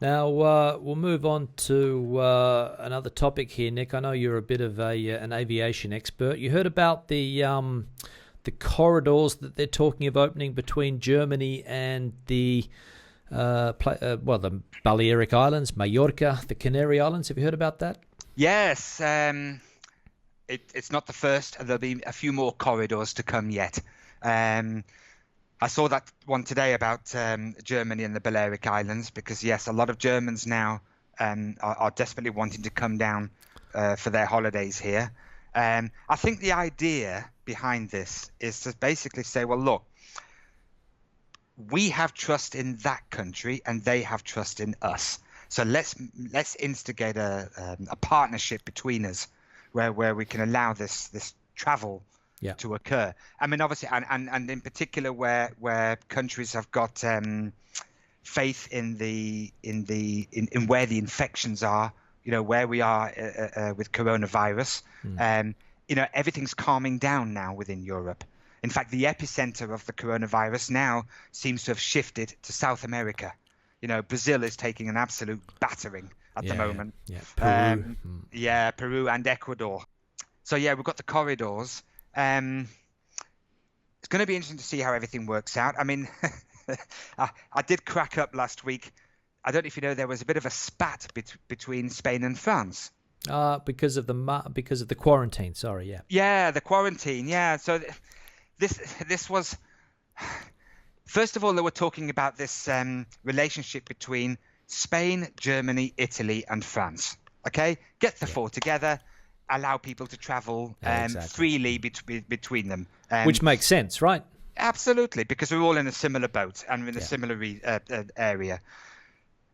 Now we'll move on to another topic here, Nick. I know you're a bit of an aviation expert. You heard about the corridors that they're talking of opening between Germany and the Balearic Islands, Mallorca, the Canary Islands. Have you heard about that? Yes, it's not the first. There'll be a few more corridors to come yet. Um, I saw that one today about Germany and the Balearic Islands because, yes, a lot of Germans now are desperately wanting to come down for their holidays here. I think the idea behind this is to basically say, well, look, we have trust in that country and they have trust in us. So let's instigate a partnership between us where we can allow this travel Yeah. to occur. I mean, obviously, and in particular where countries have got faith in where the infections are, where we are with coronavirus. Everything's calming down now within Europe. In fact, the epicenter of the coronavirus now seems to have shifted to South America. Brazil is taking an absolute battering at the moment. Yeah. Peru. Yeah, Peru and Ecuador. So yeah, we've got the corridors. It's going to be interesting to see how everything works out. I mean, I did crack up last week. I don't know if you know, there was a bit of a spat between Spain and France. Because of the quarantine. Sorry, yeah. Yeah, the quarantine. Yeah. So this was, first of all, they were talking about this relationship between Spain, Germany, Italy, and France. Okay, get the four together, allow people to travel Exactly. freely between them. Which makes sense, right? Absolutely, because we're all in a similar boat and we're in a similar area.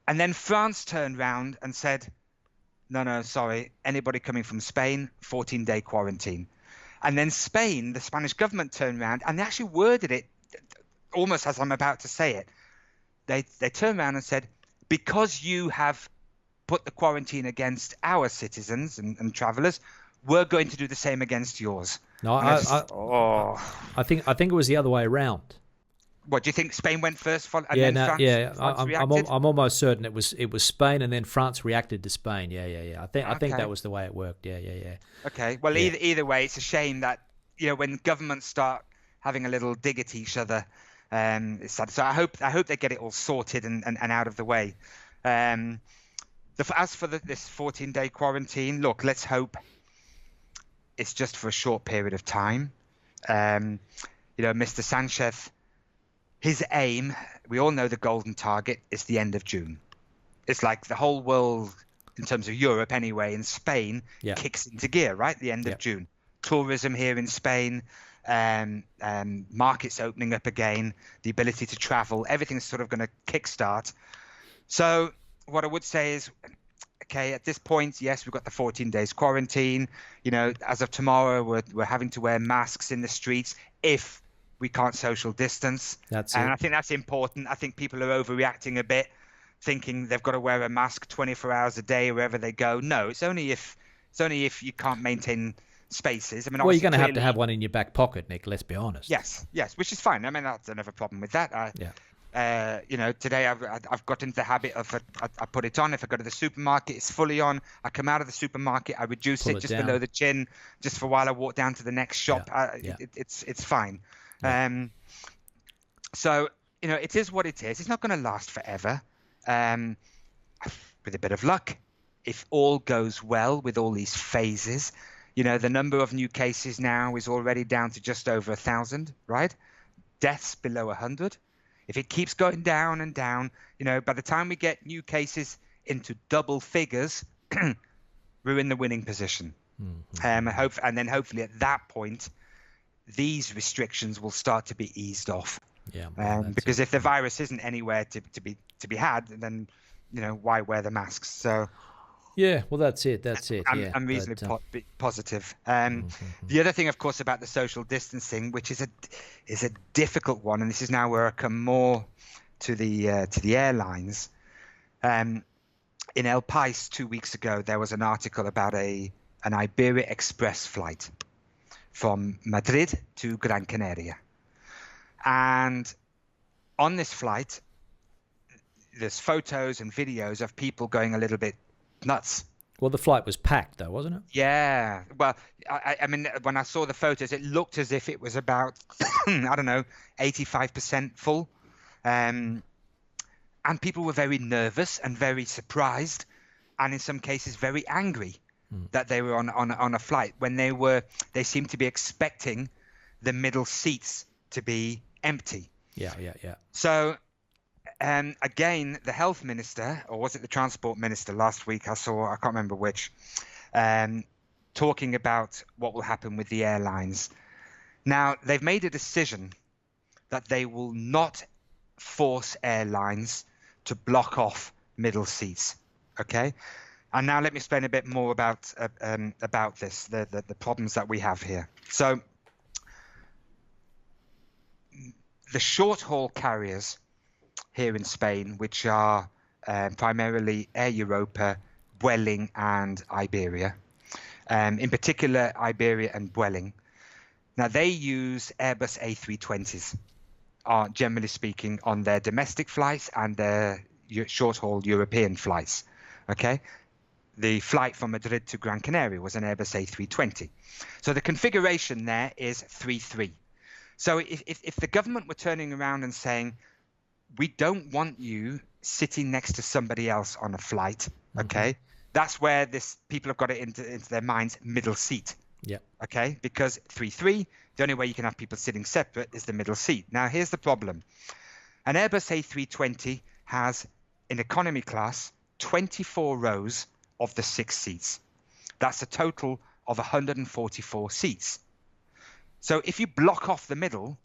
And then France turned round and said, no, sorry, anybody coming from Spain, 14-day quarantine. And then Spain, the Spanish government turned around and they actually worded it almost as I'm about to say it. They turned around and said, because you have put the quarantine against our citizens and travelers, we're going to do the same against yours. No, I think it was the other way around. What do you think? Spain went first, and then France reacted? I'm almost certain it was Spain, and then France reacted to Spain. Yeah. I think that was the way it worked. Yeah. Okay. Well, either way, it's a shame that when governments start having a little dig at each other, it's sad. So I hope they get it all sorted and out of the way. As for this 14-day quarantine, look, let's hope it's just for a short period of time. Mr. Sanchez. His aim, we all know the golden target is the end of June. It's like the whole world, in terms of Europe anyway, in Spain, kicks into gear, right? The end of June. Tourism here in Spain, markets opening up again, the ability to travel, everything's sort of going to kickstart. So what I would say is, okay, at this point, yes, we've got the 14 days quarantine. As of tomorrow, we're having to wear masks in the streets if we can't social distance. I think that's important. I think people are overreacting a bit, thinking they've got to wear a mask 24 hours a day wherever they go. No, it's only if you can't maintain spaces. I mean, well, you're going to have one in your back pocket, Nick. Let's be honest. Yes, which is fine. I mean, I don't have a problem with that. Today I've got into the habit of I put it on. If I go to the supermarket, it's fully on. I come out of the supermarket, I reduce it just below the chin, just for while I walk down to the next shop. It's fine. So it is what it is. It's not going to last forever. With a bit of luck, if all goes well with all these phases, the number of new cases now is already down to just over 1,000, right? Deaths below 100. If it keeps going down and down, by the time we get new cases into double figures, we're in the winning position. Mm-hmm. And then hopefully at that point, these restrictions will start to be eased off. Because if the virus isn't anywhere to be had, then why wear the masks? So well, that's it. I'm reasonably positive. The other thing, of course, about the social distancing, which is a difficult one, and this is now where I come more to the airlines. In El País 2 weeks ago, there was an article about an Iberia Express flight from Madrid to Gran Canaria. And on this flight, there's photos and videos of people going a little bit nuts. Well, the flight was packed, though, wasn't it? Yeah. Well, I mean, when I saw the photos, it looked as if it was about, I don't know, 85% full. And people were very nervous and very surprised, and in some cases very angry that they were on a flight when they seemed to be expecting the middle seats to be empty. Yeah. So, again, the health minister, or was it the transport minister last week? I can't remember which, talking about what will happen with the airlines. Now, they've made a decision that they will not force airlines to block off middle seats. Okay. And now let me explain a bit more about this, the problems that we have here. So the short haul carriers here in Spain, which are primarily Air Europa, Vueling and Iberia, in particular Iberia and Vueling. Now they use Airbus A320s, generally speaking, on their domestic flights and their short haul European flights. Okay. The flight from Madrid to Gran Canaria was an Airbus A320. So the configuration there is 3-3. So if the government were turning around and saying, we don't want you sitting next to somebody else on a flight, okay, that's where people have got it into their minds, middle seat. Yeah. Okay, because 3-3, the only way you can have people sitting separate is the middle seat. Now, here's the problem. An Airbus A320 has, in economy class, 24 rows of the 6 seats. That's a total of 144 seats. So if you block off the middle,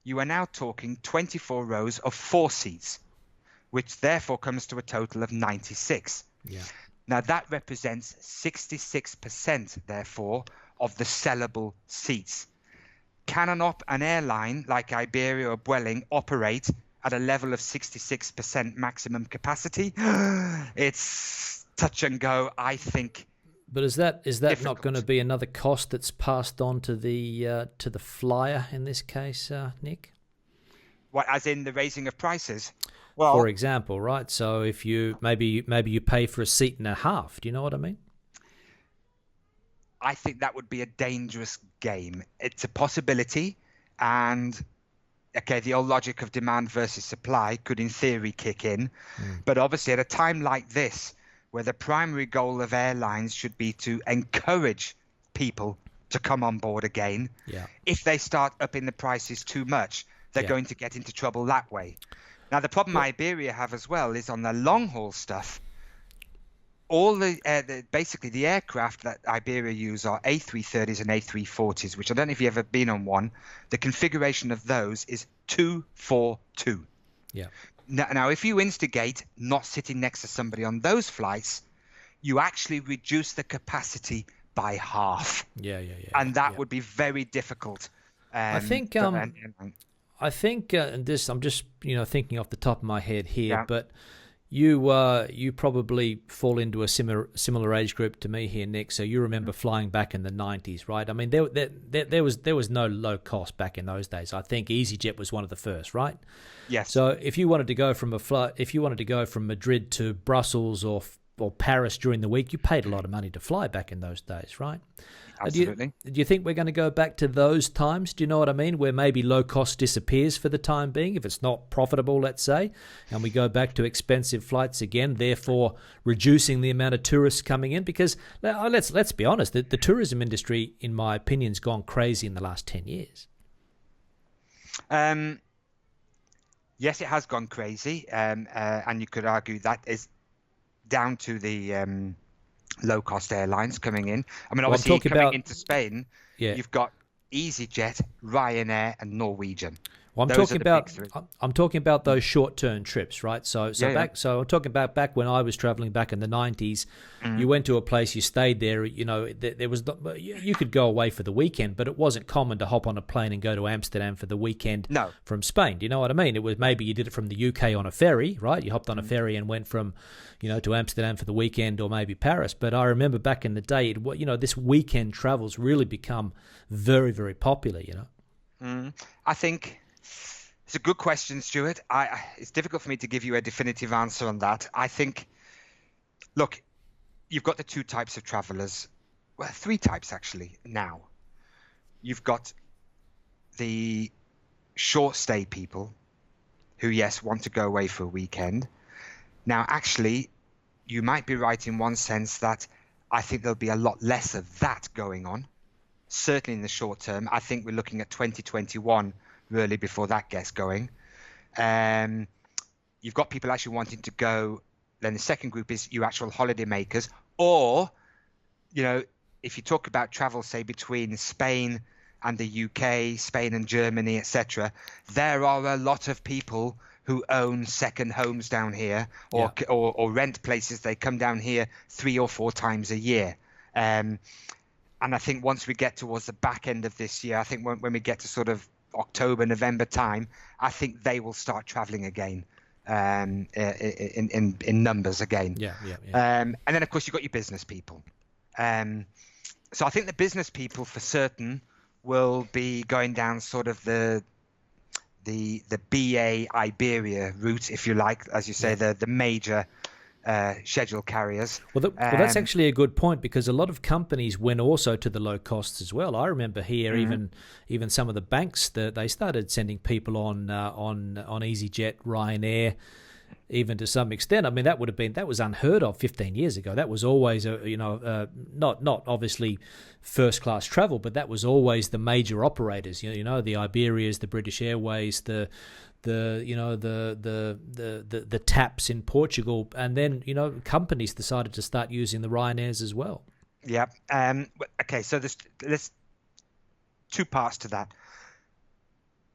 you are now talking 24 rows of 4 seats, which therefore comes to a total of 96. Yeah. Now that represents 66%, therefore, of the sellable seats. Can an airline like Iberia or Vueling operate at a level of 66% maximum capacity? It's touch and go, I think. But is that difficult. Not going to be another cost that's passed on to the flyer in this case, Nick? What, as in the raising of prices? Well, for example, right? So if you maybe you pay for a seat and a half, do you know what I mean? I think that would be a dangerous game. It's a possibility, and okay, the old logic of demand versus supply could in theory kick in, but obviously at a time like this, where the primary goal of airlines should be to encourage people to come on board again. Yeah. If they start upping the prices too much, they're going to get into trouble that way. Now, the problem Iberia have as well is on the long haul stuff. All basically the aircraft that Iberia use are A330s and A340s, which I don't know if you've ever been on one. The configuration of those is 2-4-2. Yeah. Now, if you instigate not sitting next to somebody on those flights, you actually reduce the capacity by half. Yeah. And that would be very difficult. I think, and this, I'm just thinking off the top of my head here, but you probably fall into a similar age group to me here, Nick. So you remember flying back in the 90s, right? I mean, there was no low cost back in those days. I think EasyJet was one of the first, right? Yes. So if you wanted to go from Madrid to Brussels or Paris during the week, you paid a lot of money to fly back in those days, right? Absolutely. Do you think we're going to go back to those times? Do you know what I mean? Where maybe low cost disappears for the time being, if it's not profitable, let's say, and we go back to expensive flights again, therefore reducing the amount of tourists coming in. Because let's be honest, the tourism industry, in my opinion, has gone crazy in the last 10 years. Yes, it has gone crazy, and you could argue that is down to the low-cost airlines coming in. I mean, obviously, coming into Spain, you've got EasyJet, Ryanair, and Norwegian. Well, I'm talking about those short-term trips, right? So I'm talking about back when I was traveling back in the 90s. You went to a place, you stayed there. There was you could go away for the weekend, but it wasn't common to hop on a plane and go to Amsterdam for the weekend from Spain. Do you know what I mean? It was maybe you did it from the UK on a ferry, right? You hopped on a ferry and went from, to Amsterdam for the weekend or maybe Paris. But I remember back in the day, this weekend travel's really become very, very popular. I think It's a good question, Stuart. It's difficult for me to give you a definitive answer on that. I think, look, you've got the two types of travelers. Well, three types actually now. You've got the short stay people who, yes, want to go away for a weekend. Now, actually, you might be right in one sense that I think there'll be a lot less of that going on, certainly in the short term. I think we're looking at 2021 really before that gets going. You've got people actually wanting to go. Then the second group is you actual holiday makers, or, if you talk about travel, say between Spain and the UK, Spain and Germany, etc., there are a lot of people who own second homes down here, or rent places. They come down here 3 or 4 times a year. And I think once we get towards the back end of this year, I think when we get to sort of October, November time, I think they will start traveling again, in numbers again. Yeah. And then, of course, you've got your business people. So I think the business people for certain will be going down sort of the BA Iberia route, if you like, as you say, the major schedule carriers. Well, that's actually a good point, because a lot of companies went also to the low costs as well. I remember here, even some of the banks, they started sending people on EasyJet, Ryanair, even to some extent. I mean, that was unheard of 15 years ago. That was always not obviously first class travel, but that was always the major operators. The Iberias, the British Airways, the TAPs in Portugal, and then companies decided to start using the Ryanairs as well. Yeah. Okay. So there's 2 parts to that.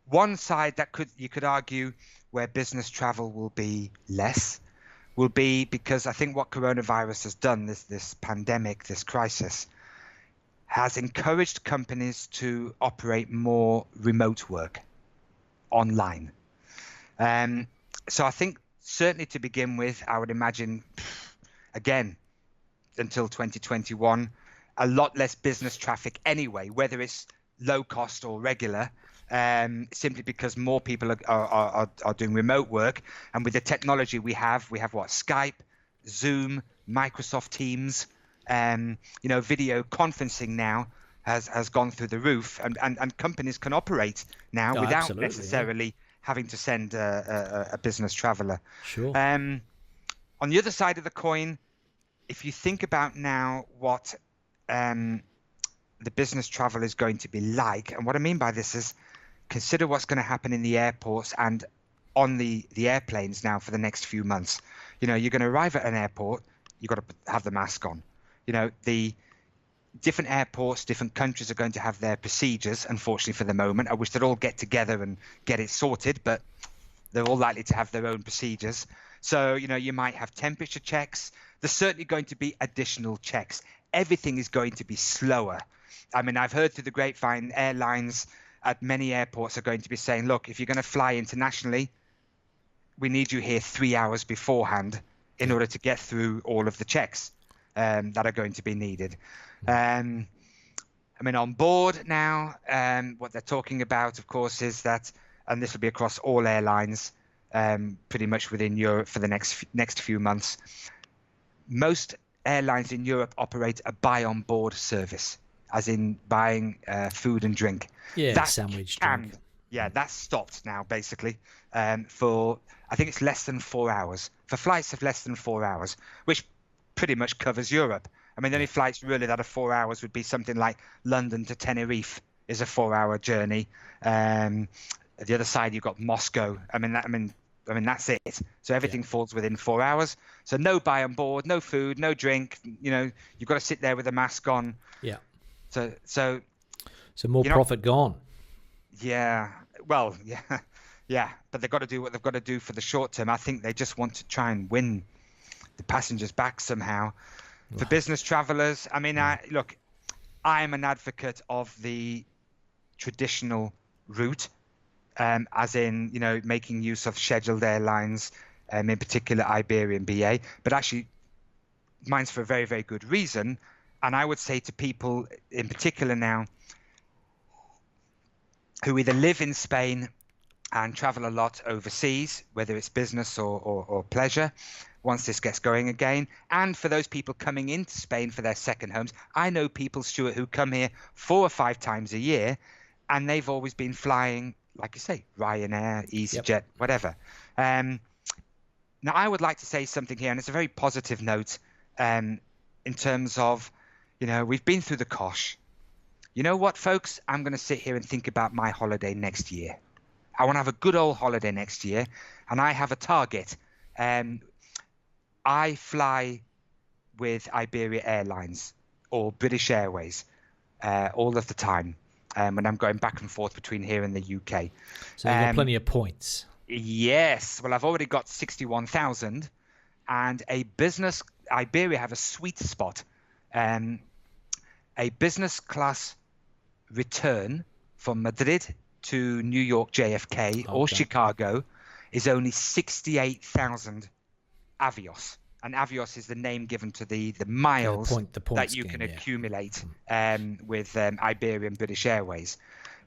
One side that you could argue where business travel will be less will be because I think what coronavirus has done, this pandemic, this crisis, has encouraged companies to operate more remote work online. So I think certainly to begin with, I would imagine, again, until 2021, a lot less business traffic anyway, whether it's low cost or regular, simply because more people are doing remote work. And with the technology we have what? Skype, Zoom, Microsoft Teams, video conferencing now has gone through the roof, and companies can operate now without necessarily having to send a business traveler. Sure. On the other side of the coin, if you think about now what the business travel is going to be like, and what I mean by this is consider what's going to happen in the airports and on the airplanes now for the next few months. You're going to arrive at an airport, you've got to have the mask on. The different airports, different countries are going to have their procedures, unfortunately for the moment. I wish they'd all get together and get it sorted, but they're all likely to have their own procedures. So, you might have temperature checks. There's certainly going to be additional checks. Everything is going to be slower. I mean, I've heard through the grapevine, airlines at many airports are going to be saying, look, if you're going to fly internationally, we need you here 3 hours beforehand in order to get through all of the checks that are going to be needed. On board now, what they're talking about, of course, is that, and this will be across all airlines, pretty much within Europe for the next few months, most airlines in Europe operate a buy on board service, as in buying food and drink. Yeah, that sandwich drink. Yeah, that's stopped now, basically, for, I think it's less than 4 hours, for flights of less than 4 hours, which pretty much covers Europe. I mean, the only flights really that are 4 hours would be something like London to Tenerife is a 4-hour journey. The other side, you've got Moscow. I mean, that's it. So everything falls within 4 hours. So no buy on board, no food, no drink. You've got to sit there with a mask on. Yeah. So more profit gone. Yeah. Well, yeah. But they've got to do what they've got to do for the short term. I think they just want to try and win the passengers back somehow. For business travelers, I mean, I'm an advocate of the traditional route, as in, making use of scheduled airlines, in particular Iberian BA, but actually mine's for a very, very good reason. And I would say to people in particular now who either live in Spain and travel a lot overseas, whether it's business or pleasure, once this gets going again. And for those people coming into Spain for their second homes, I know people, Stuart, who come here 4 or 5 times a year, and they've always been flying, like you say, Ryanair, EasyJet, whatever. Now, I would like to say something here, and it's a very positive note in terms of, we've been through the cosh. You know what, folks? I'm going to sit here and think about my holiday next year. I want to have a good old holiday next year, and I have a target. I fly with Iberia Airlines or British Airways all of the time when I'm going back and forth between here and the UK. So you've got plenty of points. Yes. Well, I've already got 61,000, and Iberia have a sweet spot. A business class return from Madrid to New York JFK or Chicago is only 68,000 avios. And avios is the name given to the miles the that you can accumulate with Iberia and British Airways.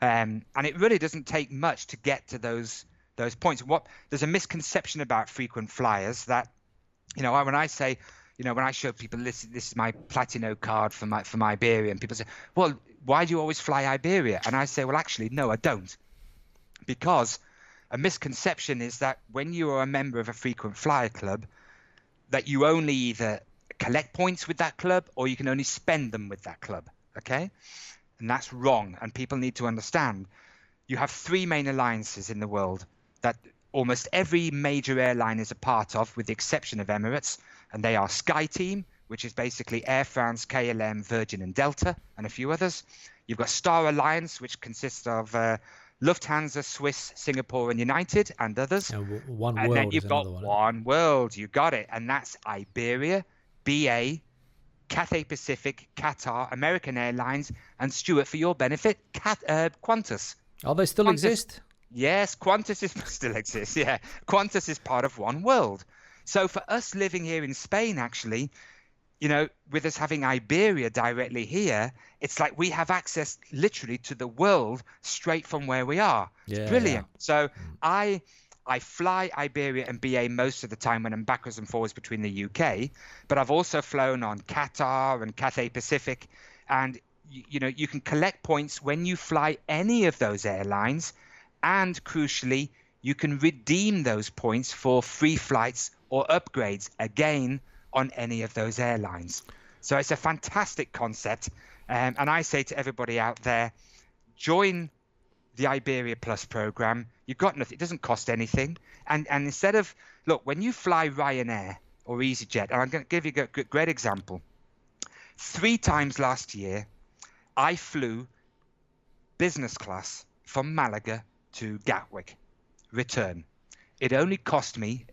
And it really doesn't take much to get to those points. There's a misconception about frequent flyers that, when I say, when I show people this is my Platino card from Iberia, and people say, well, why do you always fly Iberia? And I say, well, actually, no, I don't. Because a misconception is that when you are a member of a frequent flyer club, that you only either collect points with that club or you can only spend them with that club. Okay? And that's wrong. And people need to understand you have 3 main alliances in the world that almost every major airline is a part of, with the exception of Emirates. And they are SkyTeam, which is basically Air France, KLM, Virgin and Delta, and a few others. You've got Star Alliance, which consists of Lufthansa, Swiss, Singapore and United and others. One and World. Then you've got One World. You got it. And that's Iberia, BA, Cathay Pacific, Qatar, American Airlines, and Stuart, for your benefit, Qantas. Oh, they still exist? Yes, Qantas still exists. Yeah, Qantas is part of One World. So for us living here in Spain, actually, with us having Iberia directly here, it's like we have access literally to the world straight from where we are. It's brilliant. So I fly Iberia and BA most of the time when I'm backwards and forwards between the UK, but I've also flown on Qatar and Cathay Pacific. And, you can collect points when you fly any of those airlines. And crucially, you can redeem those points for free flights or upgrades, again, on any of those airlines. So it's a fantastic concept. And I say to everybody out there, join the Iberia Plus program. You've got nothing. It doesn't cost anything. And instead of, look, when you fly Ryanair or EasyJet, and I'm going to give you a great example. 3 times last year, I flew business class from Malaga to Gatwick, return. It only cost me,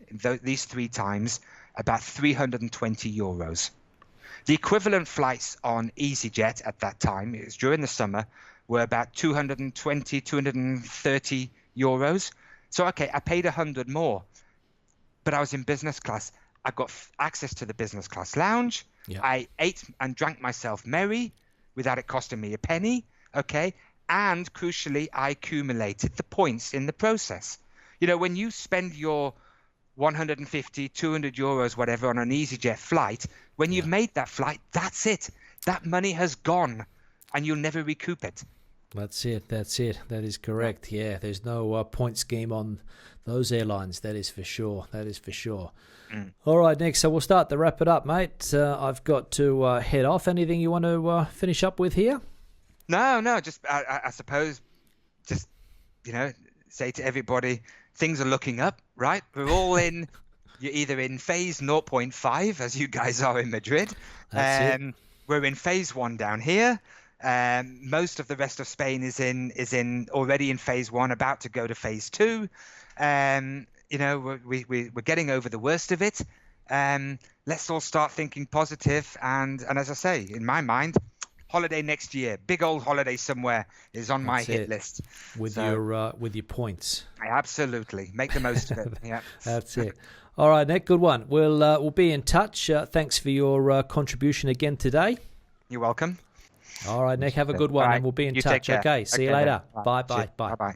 these 3 times, about 320 euros. The equivalent flights on EasyJet at that time, it was during the summer, were about 220, 230 euros. So, okay, I paid 100 more, but I was in business class. I got access to the business class lounge. Yeah. I ate and drank myself merry without it costing me a penny, okay? And crucially, I accumulated the points in the process. When you spend your 150, 200 euros, whatever, on an EasyJet flight, when you've made that flight, that's it. That money has gone and you'll never recoup it. That's it. That is correct. Yeah, there's no point scheme on those airlines. That is for sure. All right, Nick, so we'll start to wrap it up, mate. I've got to head off. Anything you want to finish up with here? No, just I suppose just, say to everybody, things are looking up, right? We're all in, you're either in phase 0.5, as you guys are in Madrid. That's it. We're in phase 1 down here. Most of the rest of Spain is already in phase 1, about to go to phase 2. We're getting over the worst of it. Let's all start thinking positive. And as I say, in my mind, holiday next year, big old holiday somewhere is on my hit list. With your points. Absolutely, make the most of it. Yeah, that's it. All right, Nick, good one. We'll be in touch. Thanks for your contribution again today. You're welcome. All right, Nick, have a good one, and we'll be in touch. Okay, see you later. Bye.